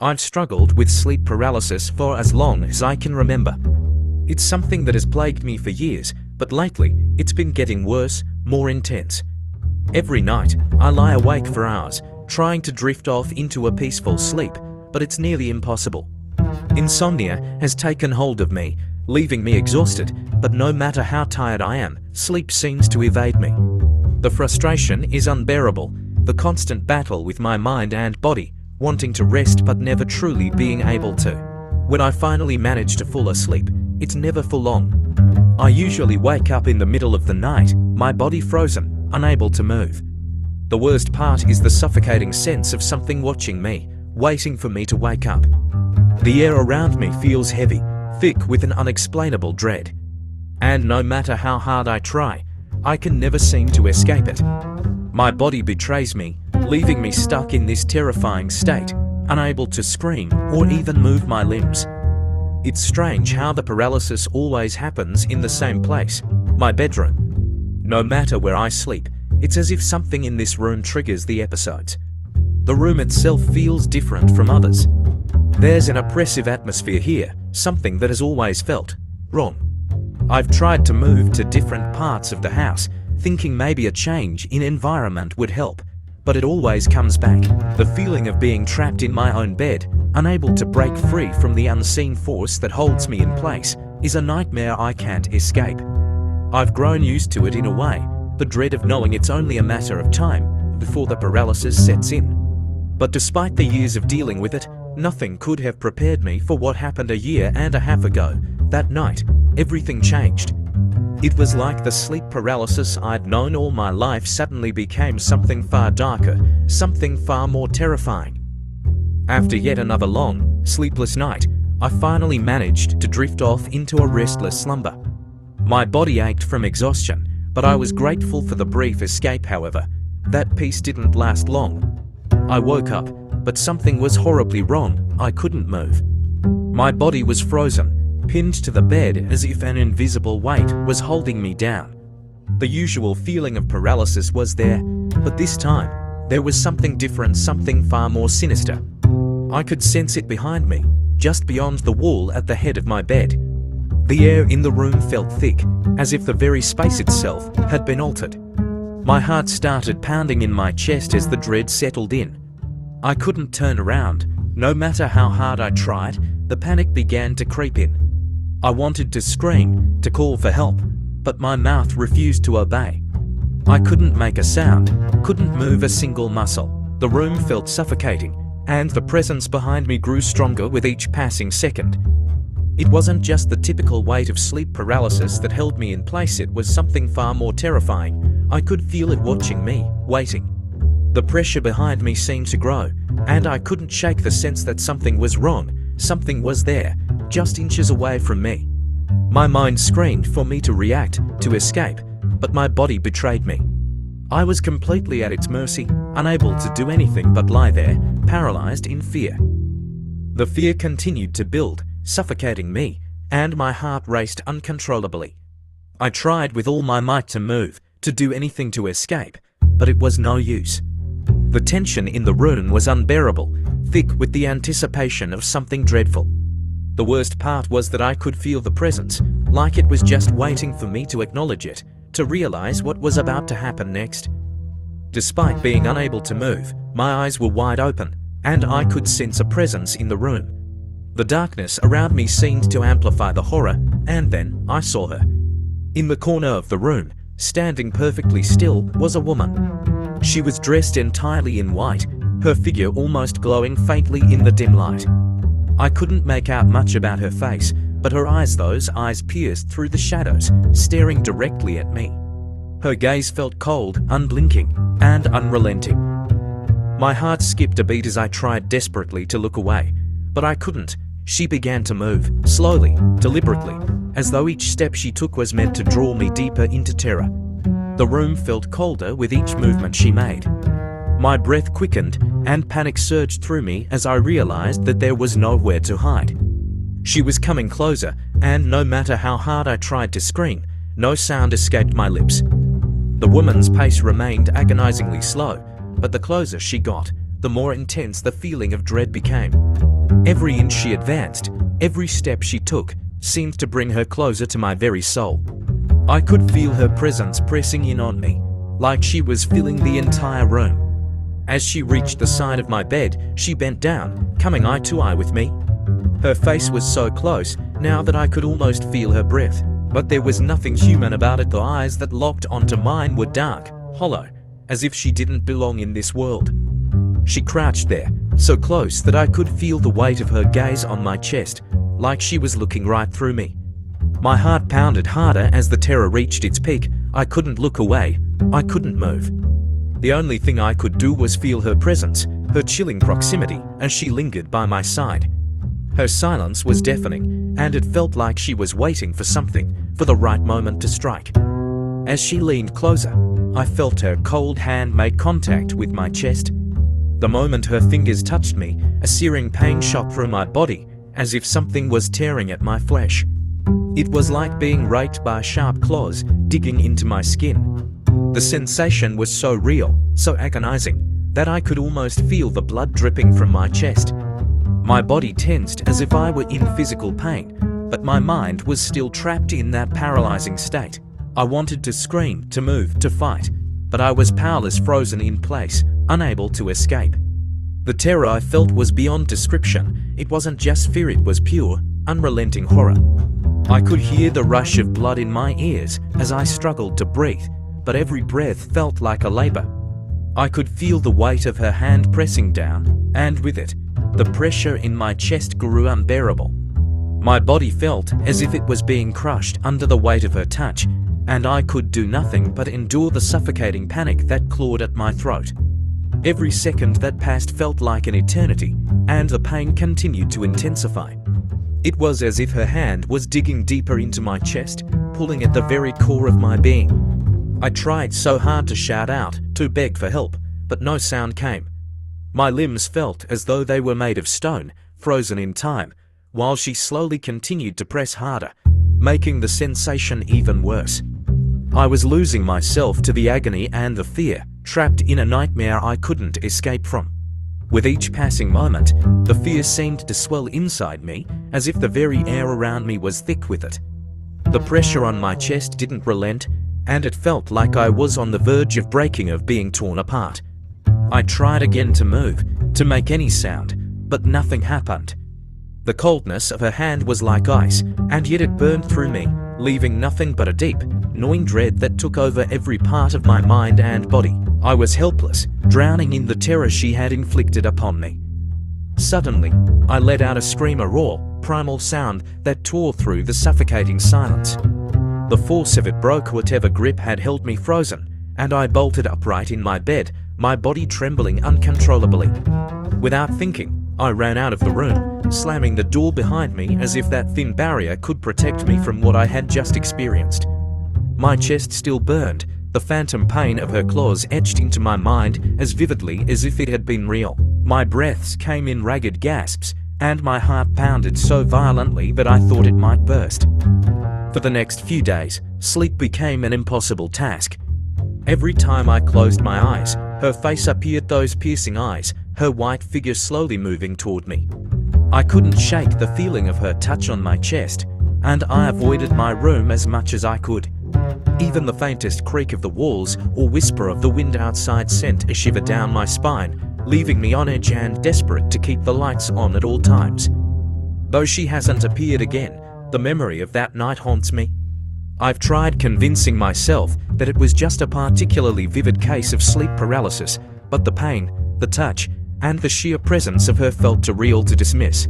I've struggled with sleep paralysis for as long as I can remember. It's something that has plagued me for years, but lately it's been getting worse, more intense. Every night, I lie awake for hours, trying to drift off into a peaceful sleep, but it's nearly impossible. Insomnia has taken hold of me, leaving me exhausted, but no matter how tired I am, sleep seems to evade me. The frustration is unbearable, the constant battle with my mind and body, wanting to rest but never truly being able to. When I finally manage to fall asleep, it's never for long. I usually wake up in the middle of the night, my body frozen, unable to move. The worst part is the suffocating sense of something watching me, waiting for me to wake up. The air around me feels heavy, thick with an unexplainable dread. And no matter how hard I try, I can never seem to escape it. My body betrays me, leaving me stuck in this terrifying state, unable to scream or even move my limbs. It's strange how the paralysis always happens in the same place, my bedroom. No matter where I sleep, it's as if something in this room triggers the episodes. The room itself feels different from others. There's an oppressive atmosphere here, something that has always felt wrong. I've tried to move to different parts of the house, thinking maybe a change in environment would help, but it always comes back. The feeling of being trapped in my own bed, unable to break free from the unseen force that holds me in place, is a nightmare I can't escape. I've grown used to it in a way, the dread of knowing it's only a matter of time before the paralysis sets in. But despite the years of dealing with it, nothing could have prepared me for what happened a year and a half ago. That night, everything changed. It was like the sleep paralysis I'd known all my life suddenly became something far darker, something far more terrifying. After yet another long, sleepless night, I finally managed to drift off into a restless slumber. My body ached from exhaustion, but I was grateful for the brief escape. However, that peace didn't last long. I woke up, but something was horribly wrong. I couldn't move. My body was frozen, pinned to the bed as if an invisible weight was holding me down. The usual feeling of paralysis was there, but this time, there was something different, something far more sinister. I could sense it behind me, just beyond the wall at the head of my bed. The air in the room felt thick, as if the very space itself had been altered. My heart started pounding in my chest as the dread settled in. I couldn't turn around. No matter how hard I tried, the panic began to creep in. I wanted to scream, to call for help, but my mouth refused to obey. I couldn't make a sound, couldn't move a single muscle. The room felt suffocating, and the presence behind me grew stronger with each passing second. It wasn't just the typical weight of sleep paralysis that held me in place, it was something far more terrifying. I could feel it watching me, waiting. The pressure behind me seemed to grow, and I couldn't shake the sense that something was wrong, something was there, just inches away from me. My mind screamed for me to react, to escape, but my body betrayed me. I was completely at its mercy, unable to do anything but lie there, paralyzed in fear. The fear continued to build, suffocating me, and my heart raced uncontrollably. I tried with all my might to move, to do anything to escape, but it was no use. The tension in the room was unbearable, thick with the anticipation of something dreadful. The worst part was that I could feel the presence, like it was just waiting for me to acknowledge it, to realize what was about to happen next. Despite being unable to move, my eyes were wide open, and I could sense a presence in the room. The darkness around me seemed to amplify the horror, and then I saw her. In the corner of the room, standing perfectly still, was a woman. She was dressed entirely in white, her figure almost glowing faintly in the dim light. I couldn't make out much about her face, but her eyes, those eyes pierced through the shadows, staring directly at me. Her gaze felt cold, unblinking, and unrelenting. My heart skipped a beat as I tried desperately to look away, but I couldn't. She began to move, slowly, deliberately, as though each step she took was meant to draw me deeper into terror. The room felt colder with each movement she made. My breath quickened, and panic surged through me as I realized that there was nowhere to hide. She was coming closer, and no matter how hard I tried to scream, no sound escaped my lips. The woman's pace remained agonizingly slow, but the closer she got, the more intense the feeling of dread became. Every inch she advanced, every step she took, seemed to bring her closer to my very soul. I could feel her presence pressing in on me, like she was filling the entire room. As she reached the side of my bed, she bent down, coming eye to eye with me. Her face was so close now that I could almost feel her breath, but there was nothing human about it. The eyes that locked onto mine were dark, hollow, as if she didn't belong in this world. She crouched there, so close that I could feel the weight of her gaze on my chest, like she was looking right through me. My heart pounded harder as the terror reached its peak. I couldn't look away. I couldn't move. The only thing I could do was feel her presence, her chilling proximity, as she lingered by my side. Her silence was deafening, and it felt like she was waiting for something, for the right moment to strike. As she leaned closer, I felt her cold hand make contact with my chest. The moment her fingers touched me, a searing pain shot through my body, as if something was tearing at my flesh. It was like being raked by sharp claws, digging into my skin. The sensation was so real, so agonizing, that I could almost feel the blood dripping from my chest. My body tensed as if I were in physical pain, but my mind was still trapped in that paralyzing state. I wanted to scream, to move, to fight, but I was powerless, frozen in place, unable to escape. The terror I felt was beyond description. It wasn't just fear, it was pure, unrelenting horror. I could hear the rush of blood in my ears as I struggled to breathe, but every breath felt like a labor. I could feel the weight of her hand pressing down, and with it, the pressure in my chest grew unbearable. My body felt as if it was being crushed under the weight of her touch, and I could do nothing but endure the suffocating panic that clawed at my throat. Every second that passed felt like an eternity, and the pain continued to intensify. It was as if her hand was digging deeper into my chest, pulling at the very core of my being. I tried so hard to shout out, to beg for help, but no sound came. My limbs felt as though they were made of stone, frozen in time, while she slowly continued to press harder, making the sensation even worse. I was losing myself to the agony and the fear, trapped in a nightmare I couldn't escape from. With each passing moment, the fear seemed to swell inside me, as if the very air around me was thick with it. The pressure on my chest didn't relent, and it felt like I was on the verge of breaking, of being torn apart. I tried again to move, to make any sound, but nothing happened. The coldness of her hand was like ice, and yet it burned through me, leaving nothing but a deep, gnawing dread that took over every part of my mind and body. I was helpless, drowning in the terror she had inflicted upon me. Suddenly, I let out a scream, a raw, primal sound that tore through the suffocating silence. The force of it broke whatever grip had held me frozen, and I bolted upright in my bed, my body trembling uncontrollably. Without thinking, I ran out of the room, slamming the door behind me as if that thin barrier could protect me from what I had just experienced. My chest still burned, the phantom pain of her claws etched into my mind as vividly as if it had been real. My breaths came in ragged gasps, and my heart pounded so violently that I thought it might burst. For the next few days, sleep became an impossible task. Every time I closed my eyes, her face appeared, those piercing eyes, her white figure slowly moving toward me. I couldn't shake the feeling of her touch on my chest, and I avoided my room as much as I could. Even the faintest creak of the walls or whisper of the wind outside sent a shiver down my spine, leaving me on edge and desperate to keep the lights on at all times. Though she hasn't appeared again, the memory of that night haunts me. I've tried convincing myself that it was just a particularly vivid case of sleep paralysis, but the pain, the touch, and the sheer presence of her felt too real to dismiss.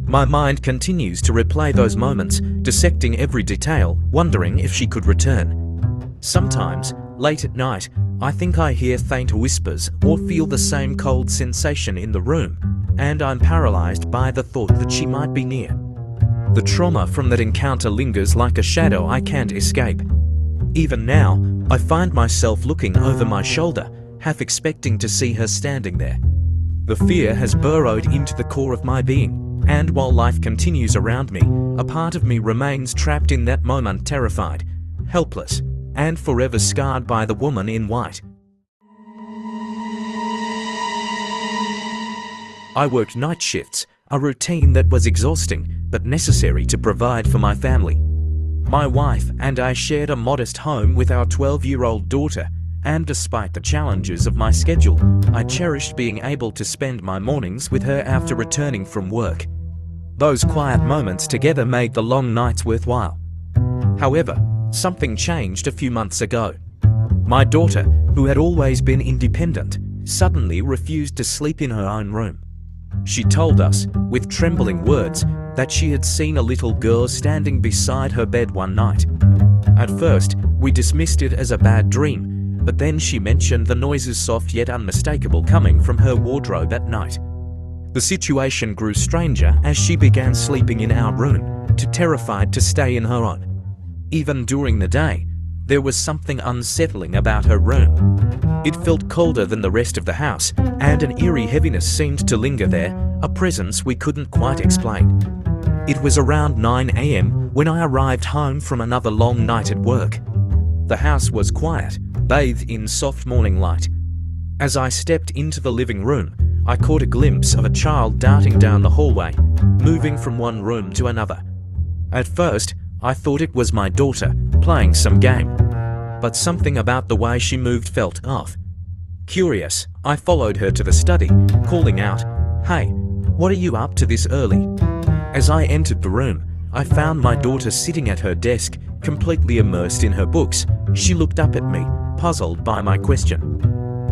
My mind continues to replay those moments, dissecting every detail, wondering if she could return. Sometimes, late at night, I think I hear faint whispers or feel the same cold sensation in the room, and I'm paralyzed by the thought that she might be near. The trauma from that encounter lingers like a shadow I can't escape. Even now, I find myself looking over my shoulder, half expecting to see her standing there. The fear has burrowed into the core of my being, and while life continues around me, a part of me remains trapped in that moment, terrified, helpless, and forever scarred by the woman in white. I worked night shifts, a routine that was exhausting but necessary to provide for my family. My wife and I shared a modest home with our 12-year-old daughter, and despite the challenges of my schedule, I cherished being able to spend my mornings with her after returning from work. Those quiet moments together made the long nights worthwhile. However, something changed a few months ago. My daughter, who had always been independent, suddenly refused to sleep in her own room. She told us, with trembling words, that she had seen a little girl standing beside her bed one night. At first, we dismissed it as a bad dream, but then she mentioned the noises, soft yet unmistakable, coming from her wardrobe at night. The situation grew stranger as she began sleeping in our room, too terrified to stay in her own. Even during the day, there was something unsettling about her room. It felt colder than the rest of the house, and an eerie heaviness seemed to linger there, a presence we couldn't quite explain. It was around 9 a.m. when I arrived home from another long night at work. The house was quiet, bathed in soft morning light. As I stepped into the living room, I caught a glimpse of a child darting down the hallway, moving from one room to another. At first, I thought it was my daughter, playing some game. But something about the way she moved felt off. Curious, I followed her to the study, calling out, "Hey, what are you up to this early?" As I entered the room, I found my daughter sitting at her desk, completely immersed in her books. She looked up at me, puzzled by my question.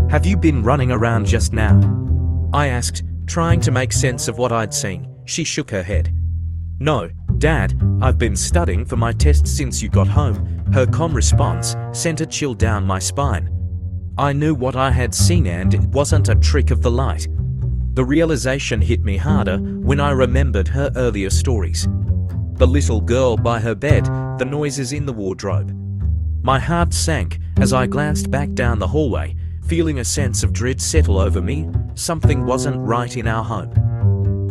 "Have you been running around just now?" I asked, trying to make sense of what I'd seen. She shook her head. "No, Dad, I've been studying for my test since you got home." Her calm response sent a chill down my spine. I knew what I had seen, and it wasn't a trick of the light. The realization hit me harder when I remembered her earlier stories. The little girl by her bed, the noises in the wardrobe. My heart sank as I glanced back down the hallway, feeling a sense of dread settle over me. Something wasn't right in our home.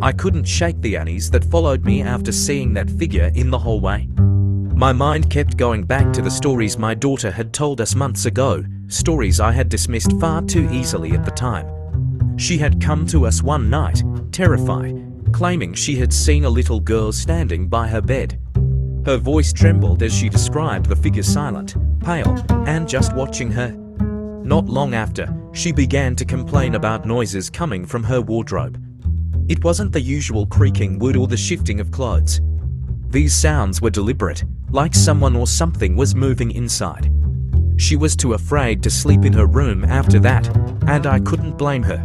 I couldn't shake the unease that followed me after seeing that figure in the hallway. My mind kept going back to the stories my daughter had told us months ago, stories I had dismissed far too easily at the time. She had come to us one night, terrified, claiming she had seen a little girl standing by her bed. Her voice trembled as she described the figure, silent, pale, and just watching her. Not long after, she began to complain about noises coming from her wardrobe. It wasn't the usual creaking wood or the shifting of clothes. These sounds were deliberate, like someone or something was moving inside. She was too afraid to sleep in her room after that, and I couldn't blame her.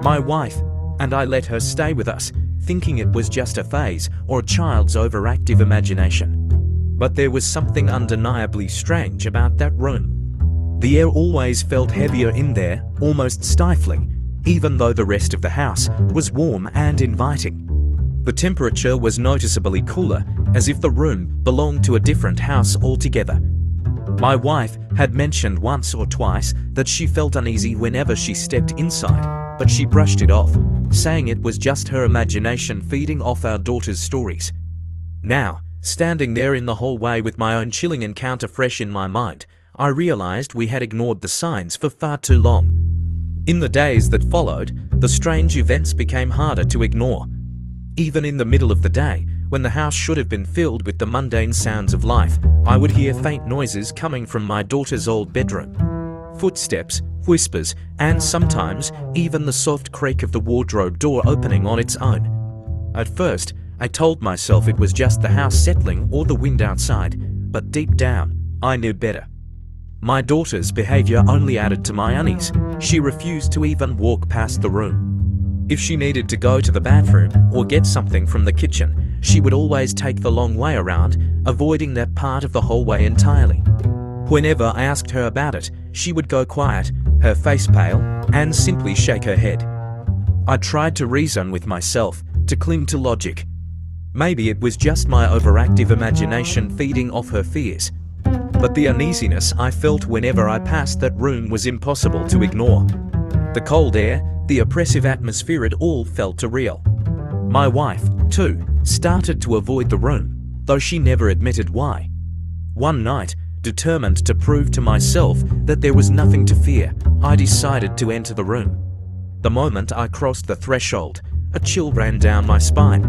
My wife and I let her stay with us, thinking it was just a phase or a child's overactive imagination. But there was something undeniably strange about that room. The air always felt heavier in there, almost stifling, even though the rest of the house was warm and inviting. The temperature was noticeably cooler, as if the room belonged to a different house altogether. My wife had mentioned once or twice that she felt uneasy whenever she stepped inside, but she brushed it off, saying it was just her imagination feeding off our daughter's stories. Now, standing there in the hallway with my own chilling encounter fresh in my mind, I realized we had ignored the signs for far too long. In the days that followed, the strange events became harder to ignore. Even in the middle of the day, when the house should have been filled with the mundane sounds of life, I would hear faint noises coming from my daughter's old bedroom. Footsteps, whispers, and sometimes even the soft creak of the wardrobe door opening on its own. At first, I told myself it was just the house settling or the wind outside, but deep down, I knew better. My daughter's behavior only added to my unease. She refused to even walk past the room. If she needed to go to the bathroom or get something from the kitchen, she would always take the long way around, avoiding that part of the hallway entirely. Whenever I asked her about it, she would go quiet, her face pale, and simply shake her head. I tried to reason with myself, to cling to logic. Maybe it was just my overactive imagination feeding off her fears. But the uneasiness I felt whenever I passed that room was impossible to ignore. The cold air, the oppressive atmosphere, it all felt too real. My wife, too, started to avoid the room, though she never admitted why. One night, determined to prove to myself that there was nothing to fear, I decided to enter the room. The moment I crossed the threshold, a chill ran down my spine.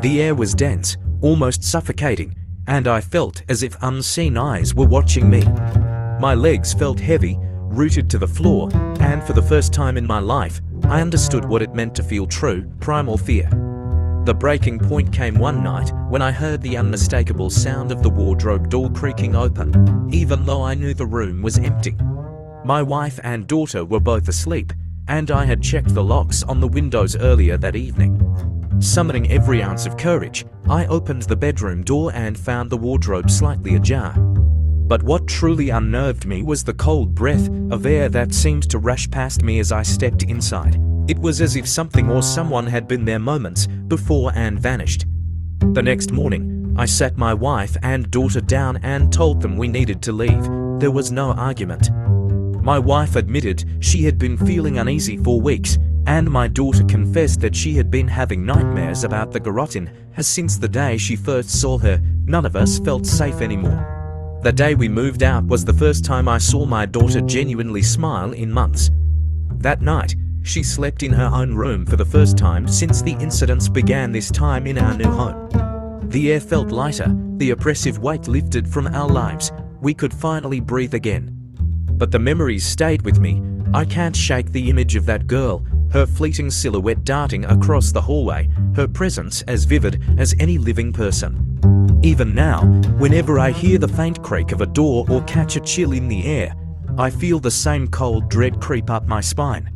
The air was dense, almost suffocating, and I felt as if unseen eyes were watching me. My legs felt heavy, rooted to the floor, and for the first time in my life, I understood what it meant to feel true, primal fear. The breaking point came one night when I heard the unmistakable sound of the wardrobe door creaking open, even though I knew the room was empty. My wife and daughter were both asleep, and I had checked the locks on the windows earlier that evening. Summoning every ounce of courage, I opened the bedroom door and found the wardrobe slightly ajar. But what truly unnerved me was the cold breath of air that seemed to rush past me as I stepped inside. It was as if something or someone had been there moments before and vanished. The next morning, I sat my wife and daughter down and told them we needed to leave. There was no argument. My wife admitted she had been feeling uneasy for weeks, and my daughter confessed that she had been having nightmares about the garrotin, as since the day she first saw her, none of us felt safe anymore. The day we moved out was the first time I saw my daughter genuinely smile in months. That night, she slept in her own room for the first time since the incidents began this time in our new home. The air felt lighter, the oppressive weight lifted from our lives. We could finally breathe again. But the memories stayed with me. I can't shake the image of that girl, her fleeting silhouette darting across the hallway, her presence as vivid as any living person. Even now, whenever I hear the faint creak of a door or catch a chill in the air, I feel the same cold dread creep up my spine.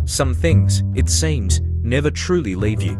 Some things, it seems, never truly leave you.